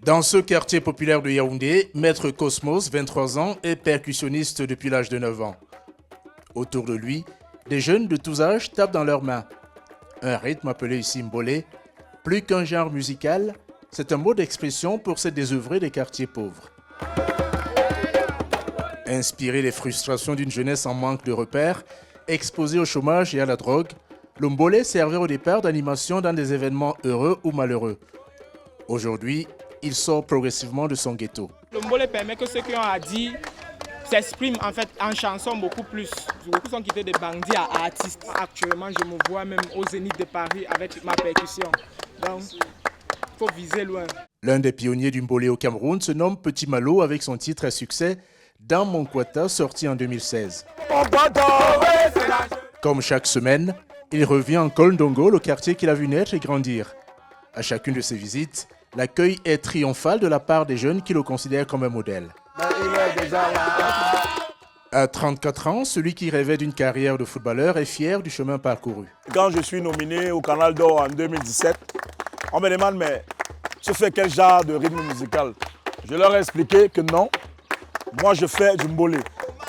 Dans ce quartier populaire de Yaoundé, Maître Cosmos, 23 ans, est percussionniste depuis l'âge de 9 ans. Autour de lui, des jeunes de tous âges tapent dans leurs mains. Un rythme appelé ici mbolé, plus qu'un genre musical, c'est un mot d'expression pour ces désœuvrés des quartiers pauvres. Inspiré des frustrations d'une jeunesse en manque de repères, exposée au chômage et à la drogue, le mbolé servait au départ d'animation dans des événements heureux ou malheureux. Aujourd'hui, il sort progressivement de son ghetto. Le mbolé permet que ceux qui ont à dire s'expriment en fait en chanson beaucoup plus. Beaucoup sont quittés des bandits à artistes. Actuellement, je me vois même au Zénith de Paris avec ma percussion. Donc, il faut viser loin. L'un des pionniers du mbolé au Cameroun se nomme Petit Malo avec son titre à succès Dans mon Kwata, sorti en 2016. Comme chaque semaine, il revient en Kolndongo, le quartier qu'il a vu naître et grandir. À chacune de ses visites, l'accueil est triomphal de la part des jeunes qui le considèrent comme un modèle. À 34 ans, celui qui rêvait d'une carrière de footballeur est fier du chemin parcouru. Quand je suis nominé au Canal d'Or en 2017, on me demande mais tu fais quel genre de rythme musical? Je leur ai expliqué que non, moi je fais du mbolé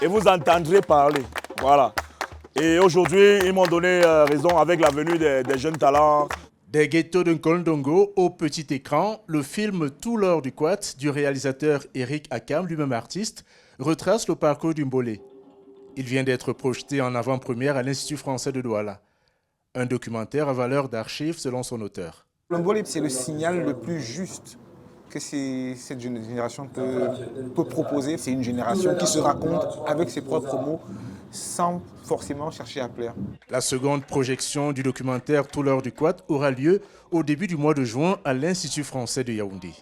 et vous entendrez parler. Voilà. Et aujourd'hui, ils m'ont donné raison avec la venue des jeunes talents. Des ghettos de Kolndongo au petit écran, le film Tout l'or du Kwat du réalisateur Eric Akam, lui-même artiste, retrace le parcours du mbolé. Il vient d'être projeté en avant-première à l'Institut français de Douala. Un documentaire à valeur d'archives selon son auteur. Le mbolé, c'est le signal le plus juste que cette génération peut proposer. C'est une génération qui se raconte avec ses propres mots sans forcément chercher à plaire. La seconde projection du documentaire Tout l'or du Kwat aura lieu au début du mois de juin à l'Institut français de Yaoundé.